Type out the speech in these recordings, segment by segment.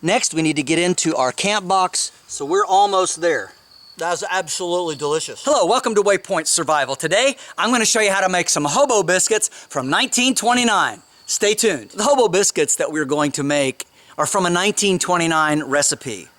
Next, we need to get into our camp box, so we're almost there. That's absolutely delicious. Hello, welcome to Waypoint Survival. Today, I'm going to show you how to make some Hobo Biscuits from 1929. Stay tuned. The Hobo Biscuits that we're going to make are from a 1929 recipe.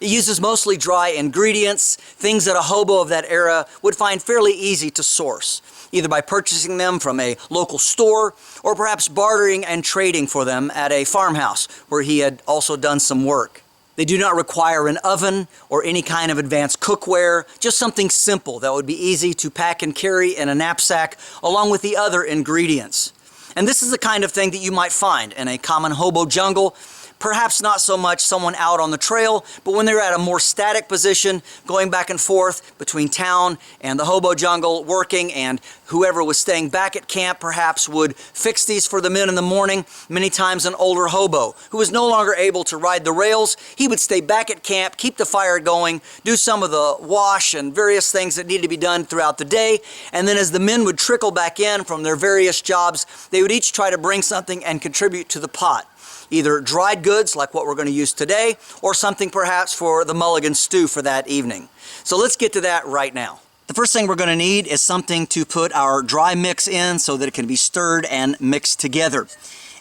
It uses mostly dry ingredients, things that a hobo of that era would find fairly easy to source, either by purchasing them from a local store or perhaps bartering and trading for them at a farmhouse where he had also done some work. They do not require an oven or any kind of advanced cookware, just something simple that would be easy to pack and carry in a knapsack along with the other ingredients. And this is the kind of thing that you might find in a common hobo jungle. Perhaps not so much someone out on the trail, but when they're at a more static position, going back and forth between town and the hobo jungle, working, and whoever was staying back at camp perhaps would fix these for the men in the morning. Many times an older hobo who was no longer able to ride the rails, he would stay back at camp, keep the fire going, do some of the wash and various things that needed to be done throughout the day, and then as the men would trickle back in from their various jobs, they would each try to bring something and contribute to the pot. Either dried goods like what we're going to use today, or something perhaps for the mulligan stew for that evening. So let's get to that right now. The first thing we're going to need is something to put our dry mix in so that it can be stirred and mixed together.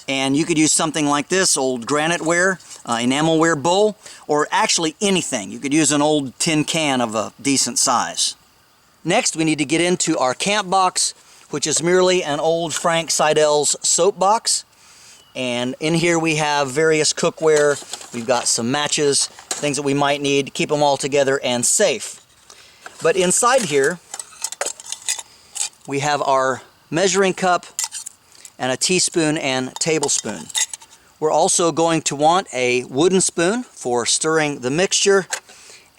And you could use something like this, old graniteware, enamelware bowl, or actually anything. You could use an old tin can of a decent size. Next, we need to get into our camp box, which is merely an old Frank Seidel's soap box. And in here we have various cookware. We've got some matches, things that we might need to keep them all together and safe. But inside here, we have our measuring cup and a teaspoon and tablespoon. We're also going to want a wooden spoon for stirring the mixture,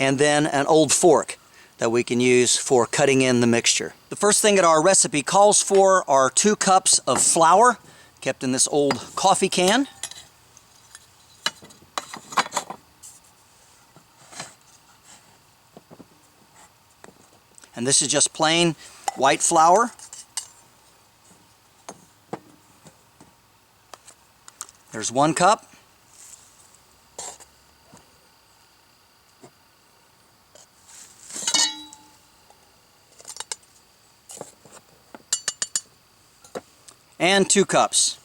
and then an old fork that we can use for cutting in the mixture. The first thing that our recipe calls for are 2 cups of flour, kept in this old coffee can. And this is just plain white flour. There's 1 cup. And 2 cups.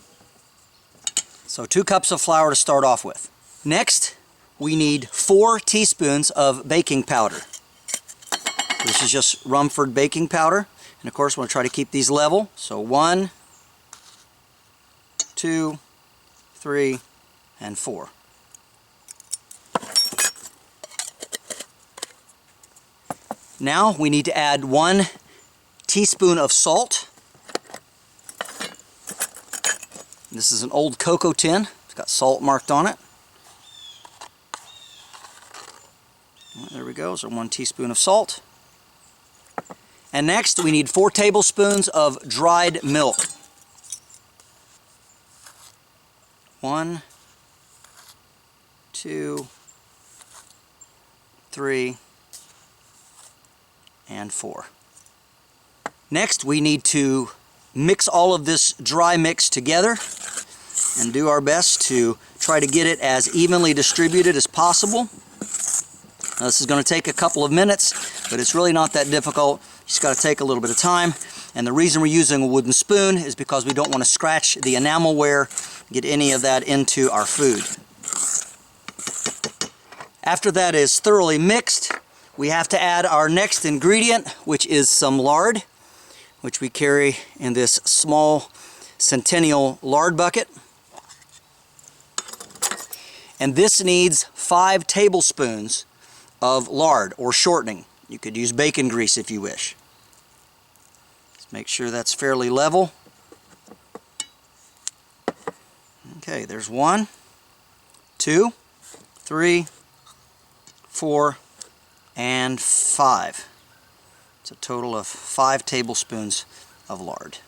So 2 cups of flour to start off with. Next, we need 4 teaspoons of baking powder. This is just Rumford baking powder. And of course, we'll try to keep these level. So 1, 2, 3, and 4. Now we need to add 1 teaspoon of salt. This is an old cocoa tin. It's got salt marked on it. Well, there we go. So 1 teaspoon of salt. And next we need 4 tablespoons of dried milk. 1, 2, 3, and 4. Next we need to mix all of this dry mix together and do our best to try to get it as evenly distributed as possible. Now, this is going to take a couple of minutes, but it's really not that difficult. You just got to take a little bit of time. And the reason we're using a wooden spoon is because we don't want to scratch the enamelware, get any of that into our food. After that is thoroughly mixed, we have to add our next ingredient, which is some lard, which we carry in this small Centennial lard bucket. And this needs 5 tablespoons of lard or shortening. You could use bacon grease if you wish. Let's make sure that's fairly level. Okay, there's 1, 2, 3, 4, and 5. It's a total of 5 tablespoons of lard.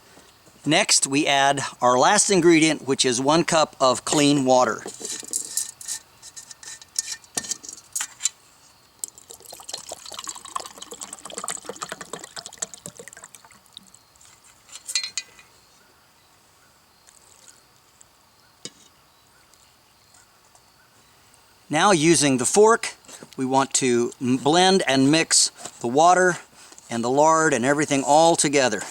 Next, we add our last ingredient, which is 1 cup of clean water. Now, using the fork, we want to blend and mix the water and the lard and everything all together.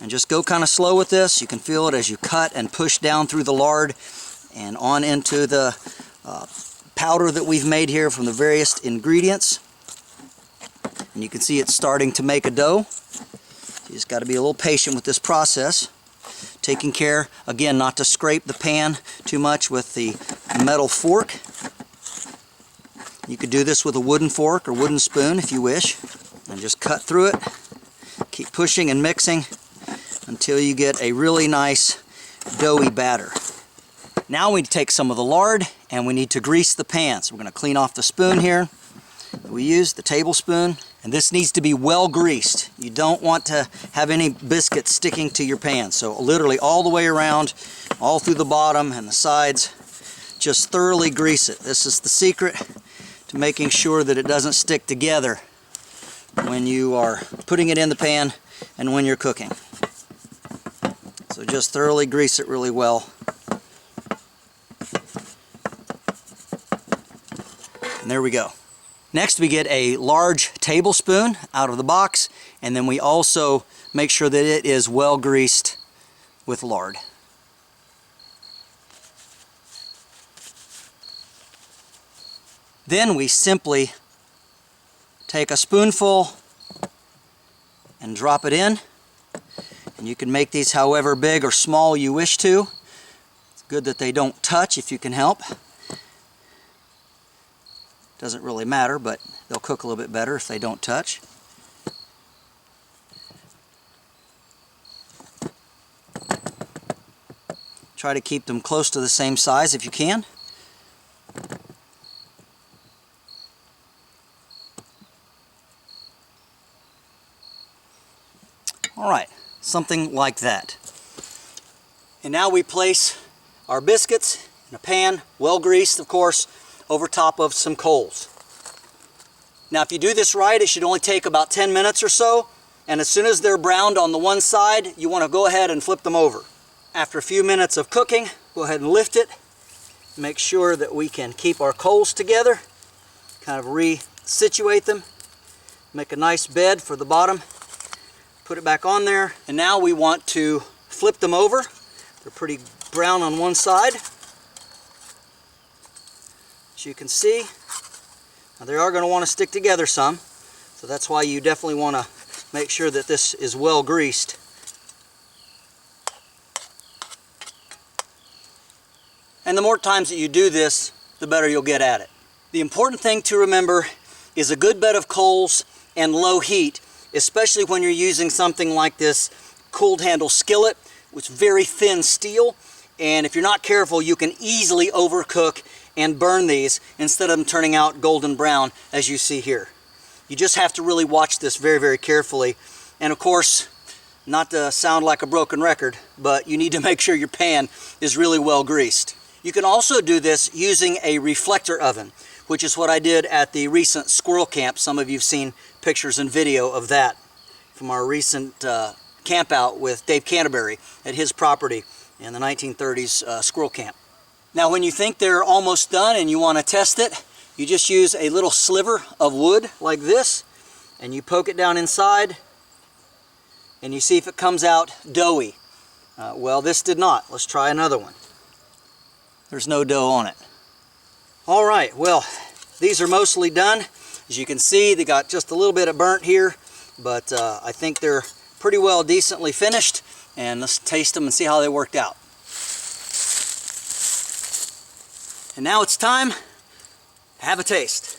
And just go kind of slow with this. You can feel it as you cut and push down through the lard and on into the powder that we've made here from the various ingredients. And you can see it's starting to make a dough. You just got to be a little patient with this process. Taking care, again, not to scrape the pan too much with the metal fork. You could do this with a wooden fork or wooden spoon if you wish. And just cut through it. Keep pushing and mixing until you get a really nice doughy batter. Now we take some of the lard and we need to grease the pan. So we're going to clean off the spoon here. We use the tablespoon, and this needs to be well greased. You don't want to have any biscuits sticking to your pan. So literally all the way around, all through the bottom and the sides, just thoroughly grease it. This is the secret to making sure that it doesn't stick together when you are putting it in the pan and when you're cooking. So just thoroughly grease it really well. And there we go. Next, we get a large tablespoon out of the box, and then we also make sure that it is well greased with lard. Then we simply take a spoonful and drop it in. And you can make these however big or small you wish to. It's good that they don't touch if you can help. Doesn't really matter, but they'll cook a little bit better if they don't touch. Try to keep them close to the same size if you can. All right, something like that. And now we place our biscuits in a pan, well greased of course, over top of some coals. Now if you do this right, it should only take about 10 minutes or so, and as soon as they're browned on the one side, you want to go ahead and flip them over. After a few minutes of cooking, go ahead and lift it. Make sure that we can keep our coals together, kind of re-situate them, make a nice bed for the bottom, put it back on there, and now we want to flip them over. They're pretty brown on one side. As you can see, now they are going to want to stick together some, so that's why you definitely want to make sure that this is well greased. And the more times that you do this, the better you'll get at it. The important thing to remember is a good bed of coals and low heat, especially when you're using something like this cooled handle skillet, which is very thin steel, and if you're not careful, you can easily overcook and burn these instead of them turning out golden brown as you see here. You just have to really watch this very, very carefully. And of course, not to sound like a broken record, but you need to make sure your pan is really well greased. You can also do this using a reflector oven, which is what I did at the recent squirrel camp. Some of you have seen pictures and video of that from our recent camp out with Dave Canterbury at his property in the 1930s squirrel camp. Now when you think they're almost done and you want to test it, you just use a little sliver of wood like this, and you poke it down inside, and you see if it comes out doughy. Well, this did not. Let's try another one. There's no dough on it. All right, well, these are mostly done. As you can see, they got just a little bit of burnt here, but I think they're pretty well decently finished, and let's taste them and see how they worked out. And now it's time to have a taste.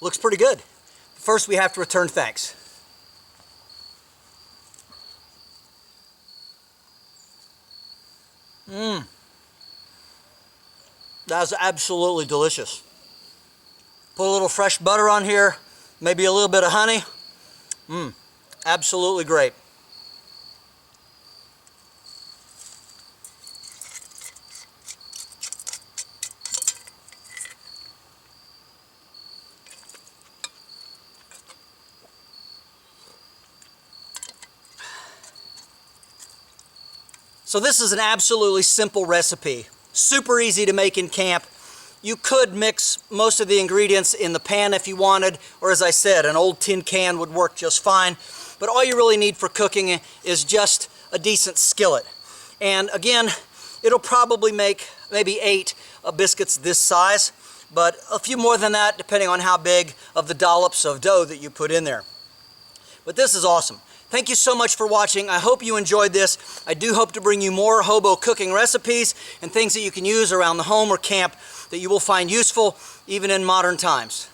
Looks pretty good. First, we have to return thanks. That's absolutely delicious. Put a little fresh butter on here, maybe a little bit of honey. Absolutely great. So this is an absolutely simple recipe. Super easy to make in camp. You could mix most of the ingredients in the pan if you wanted, or as I said, an old tin can would work just fine. But all you really need for cooking is just a decent skillet. And again, it'll probably make maybe 8 biscuits this size, but a few more than that depending on how big of the dollops of dough that you put in there. But this is awesome. Thank you so much for watching. I hope you enjoyed this. I do hope to bring you more hobo cooking recipes and things that you can use around the home or camp that you will find useful even in modern times.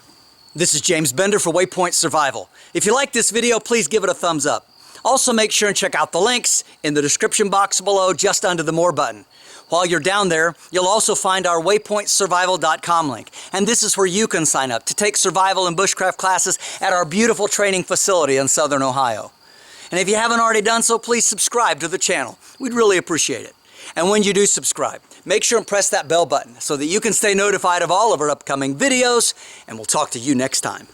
This is James Bender for Waypoint Survival. If you like this video, please give it a thumbs up. Also make sure and check out the links in the description box below just under the More button. While you're down there, you'll also find our waypointsurvival.com link. And this is where you can sign up to take survival and bushcraft classes at our beautiful training facility in Southern Ohio. And if you haven't already done so, please subscribe to the channel. We'd really appreciate it. And when you do subscribe, make sure and press that bell button so that you can stay notified of all of our upcoming videos, and we'll talk to you next time.